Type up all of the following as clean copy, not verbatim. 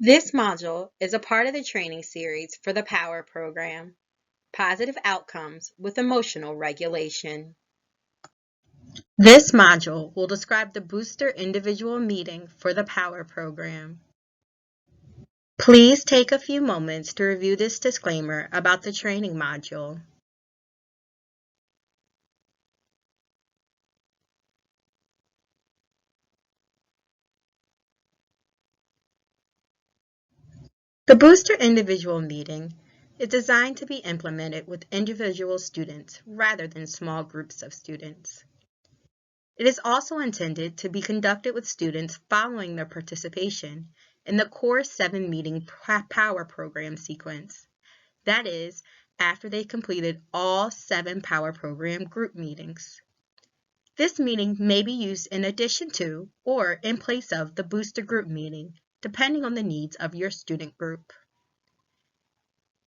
This module is a part of the training series for the POWER program, Positive Outcomes with Emotional Regulation. This module will describe the booster individual meeting for the POWER program. Please take a few moments to review this disclaimer about the training module. The booster individual meeting is designed to be implemented with individual students rather than small groups of students. It is also intended to be conducted with students following their participation in the Core 7 meeting POWER program sequence. That is, after they completed all 7 POWER program group meetings. This meeting may be used in addition to or in place of the booster group meeting, depending on the needs of your student group.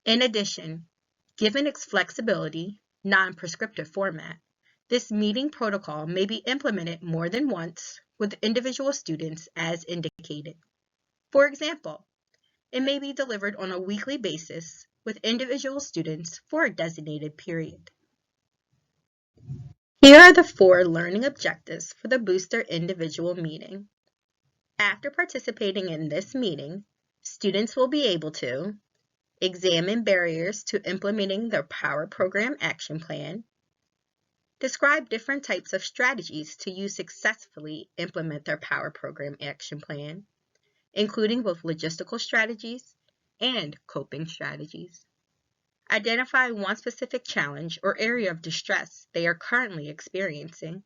In addition, given its flexibility, non-prescriptive format, this meeting protocol may be implemented more than once with individual students as indicated. For example, it may be delivered on a weekly basis with individual students for a designated period. Here are the 4 learning objectives for the booster individual meeting. After participating in this meeting, students will be able to examine barriers to implementing their POWER program action plan, describe different types of strategies to use successfully implement their POWER program action plan, including both logistical strategies and coping strategies. Identify one specific challenge or area of distress they are currently experiencing.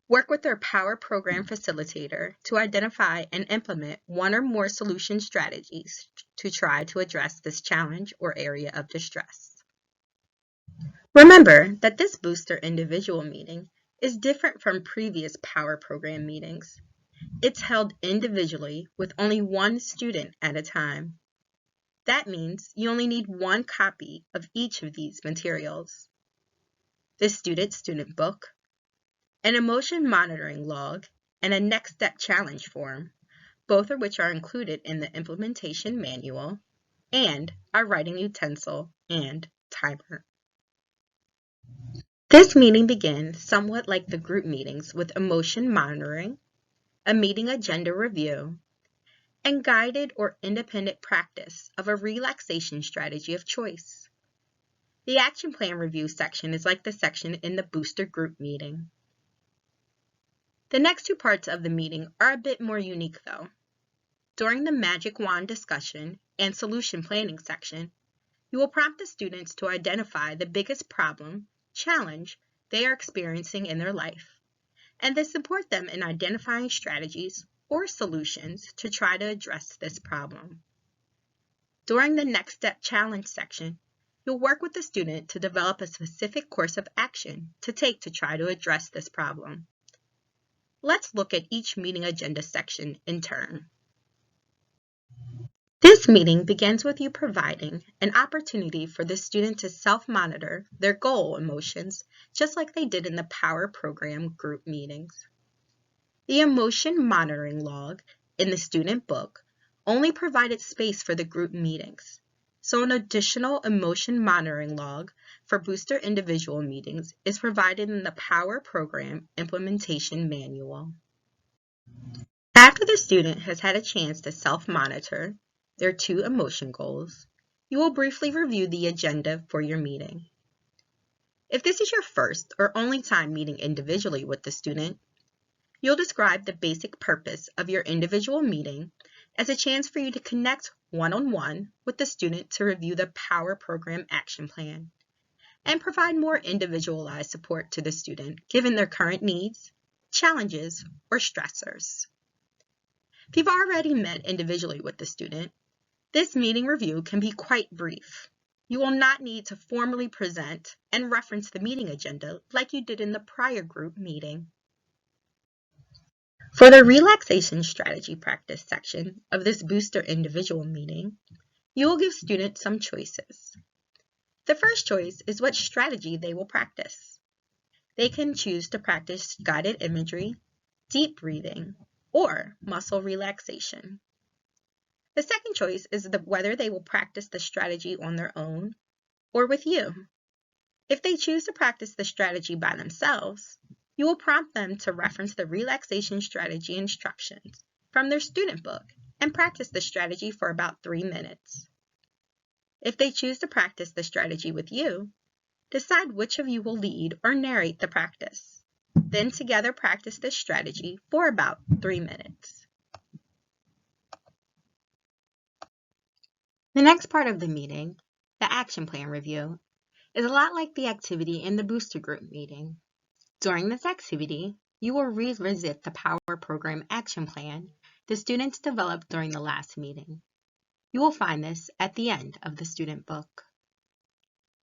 Work with their POWER program facilitator to identify and implement one or more solution strategies to try to address this challenge or area of distress. Remember that this booster individual meeting is different from previous POWER program meetings. It's held individually with only one student at a time. That means you only need one copy of each of these materials. The student book, an emotion monitoring log, and a next step challenge form, both of which are included in the implementation manual, and a writing utensil and timer. This meeting begins somewhat like the group meetings with emotion monitoring, a meeting agenda review, and guided or independent practice of a relaxation strategy of choice. The action plan review section is like the section in the booster group meeting. The next 2 parts of the meeting are a bit more unique though. During the magic wand discussion and solution planning section, you will prompt the students to identify the biggest problem, challenge they are experiencing in their life, and then support them in identifying strategies or solutions to try to address this problem. During the next step challenge section, you'll work with the student to develop a specific course of action to take to try to address this problem. Let's look at each meeting agenda section in turn. This meeting begins with you providing an opportunity for the student to self-monitor their goal emotions, just like they did in the POWER program group meetings. The emotion monitoring log in the student book only provided space for the group meetings, so an additional emotion monitoring log for booster individual meetings is provided in the POWER program implementation manual. After the student has had a chance to self-monitor their 2 emotion goals, you will briefly review the agenda for your meeting. If this is your first or only time meeting individually with the student, you'll describe the basic purpose of your individual meeting as a chance for you to connect one-on-one with the student to review the POWER program action plan and provide more individualized support to the student given their current needs, challenges, or stressors. If you've already met individually with the student, this meeting review can be quite brief. You will not need to formally present and reference the meeting agenda like you did in the prior group meeting. For the relaxation strategy practice section of this booster individual meeting, you will give students some choices. The first choice is what strategy they will practice. They can choose to practice guided imagery, deep breathing, or muscle relaxation. The second choice is whether they will practice the strategy on their own or with you. If they choose to practice the strategy by themselves, you will prompt them to reference the relaxation strategy instructions from their student book and practice the strategy for about 3 minutes. If they choose to practice the strategy with you, decide which of you will lead or narrate the practice. Then together practice this strategy for about 3 minutes. The next part of the meeting, the action plan review, is a lot like the activity in the booster group meeting. During this activity, you will revisit the Power Program action plan the students developed during the last meeting. You will find this at the end of the student book.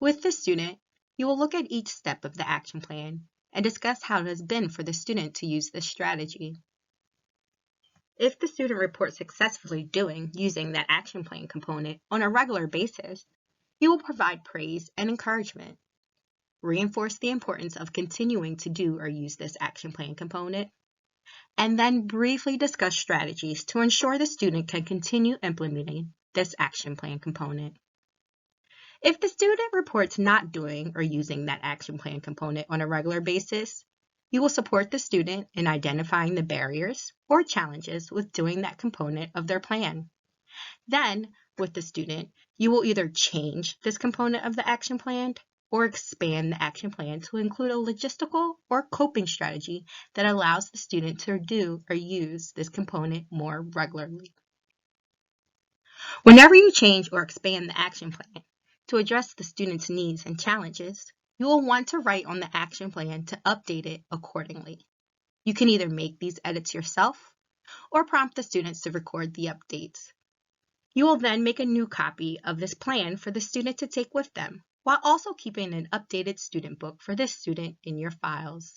With the student, you will look at each step of the action plan and discuss how it has been for the student to use this strategy. If the student reports successfully using that action plan component on a regular basis, you will provide praise and encouragement. Reinforce the importance of continuing to do or use this action plan component, and then briefly discuss strategies to ensure the student can continue implementing this action plan component. If the student reports not doing or using that action plan component on a regular basis, you will support the student in identifying the barriers or challenges with doing that component of their plan. Then, with the student, you will either change this component of the action plan or expand the action plan to include a logistical or coping strategy that allows the student to do or use this component more regularly. Whenever you change or expand the action plan to address the student's needs and challenges, you will want to write on the action plan to update it accordingly. You can either make these edits yourself or prompt the students to record the updates. You will then make a new copy of this plan for the student to take with them, while also keeping an updated student book for this student in your files.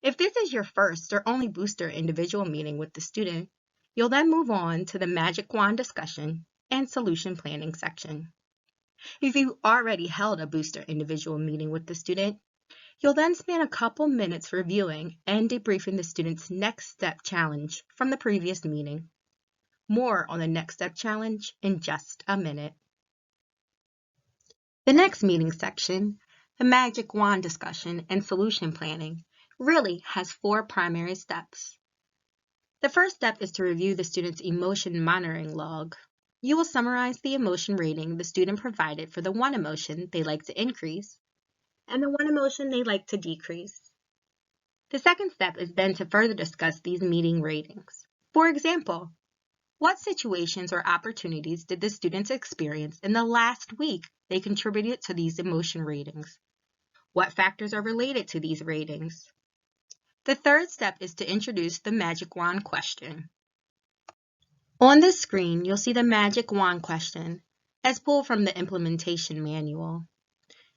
If this is your first or only booster individual meeting with the student, you'll then move on to the magic wand discussion and solution planning section. If you already held a booster individual meeting with the student, you'll then spend a couple minutes reviewing and debriefing the student's next step challenge from the previous meeting. More on the next step challenge in just a minute. The next meeting section, the magic wand discussion and solution planning, really has 4 primary steps. The first step is to review the student's emotion monitoring log. You will summarize the emotion rating the student provided for the one emotion they like to increase and the one emotion they like to decrease. The second step is then to further discuss these meeting ratings. For example, what situations or opportunities did the students experience in the last week they contributed to these emotion ratings? What factors are related to these ratings? The third step is to introduce the magic wand question. On this screen, you'll see the magic wand question as pulled from the implementation manual.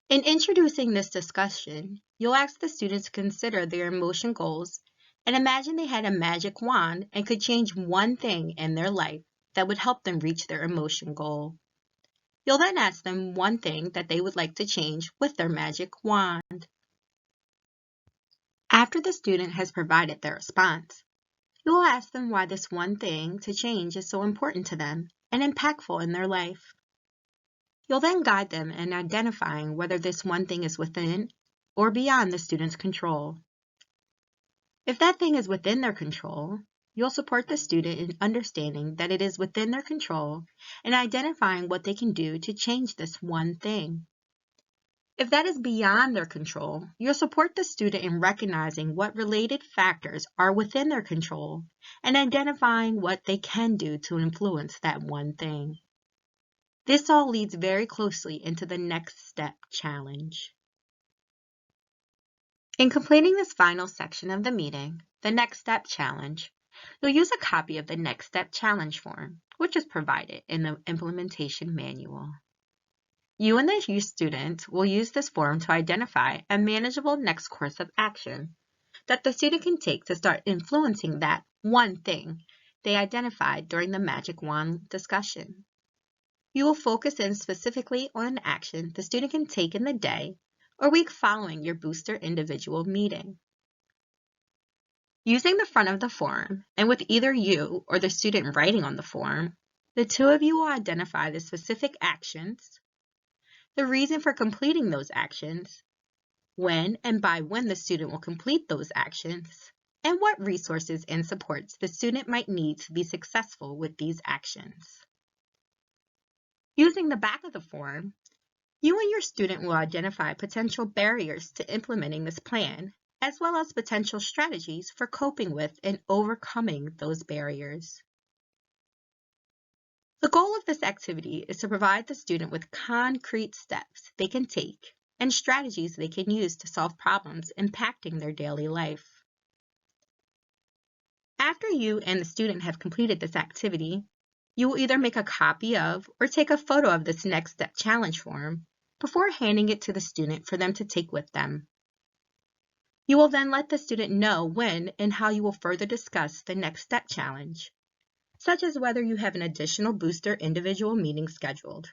In introducing this discussion, you'll ask the students to consider their emotion goals and imagine they had a magic wand and could change one thing in their life that would help them reach their emotion goal. You'll then ask them one thing that they would like to change with their magic wand. After the student has provided their response, you will ask them why this one thing to change is so important to them and impactful in their life. You'll then guide them in identifying whether this one thing is within or beyond the student's control. If that thing is within their control, you'll support the student in understanding that it is within their control and identifying what they can do to change this one thing. If that is beyond their control, you'll support the student in recognizing what related factors are within their control and identifying what they can do to influence that one thing. This all leads very closely into the next step challenge. In completing this final section of the meeting, the next step challenge, you'll use a copy of the next step challenge form, which is provided in the implementation manual. You and the student will use this form to identify a manageable next course of action that the student can take to start influencing that one thing they identified during the magic wand discussion. You will focus in specifically on an action the student can take in the day or week following your booster individual meeting. Using the front of the form, and with either you or the student writing on the form, The two of you will identify the specific actions, the reason for completing those actions, when and by when the student will complete those actions, and what resources and supports the student might need to be successful with these actions. Using the back of the form, you and your student will identify potential barriers to implementing this plan, as well as potential strategies for coping with and overcoming those barriers. The goal of this activity is to provide the student with concrete steps they can take and strategies they can use to solve problems impacting their daily life. After you and the student have completed this activity, you will either make a copy of or take a photo of this next step challenge form before handing it to the student for them to take with them. You will then let the student know when and how you will further discuss the next step challenge, such as whether you have an additional booster individual meeting scheduled.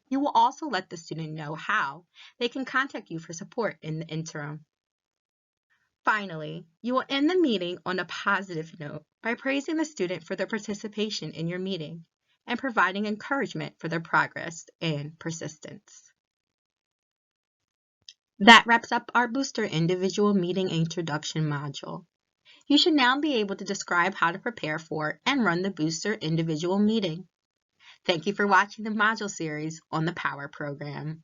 You will also let the student know how they can contact you for support in the interim. Finally, you will end the meeting on a positive note by praising the student for their participation in your meeting and providing encouragement for their progress and persistence. That wraps up our Booster Individual Meeting Introduction module. You should now be able to describe how to prepare for and run the Booster Individual Meeting. Thank you for watching the module series on the POWER program.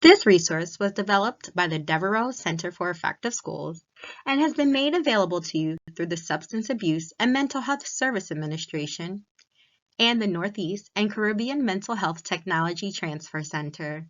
This resource was developed by the Devereaux Center for Effective Schools and has been made available to you through the Substance Abuse and Mental Health Service Administration and the Northeast and Caribbean Mental Health Technology Transfer Center.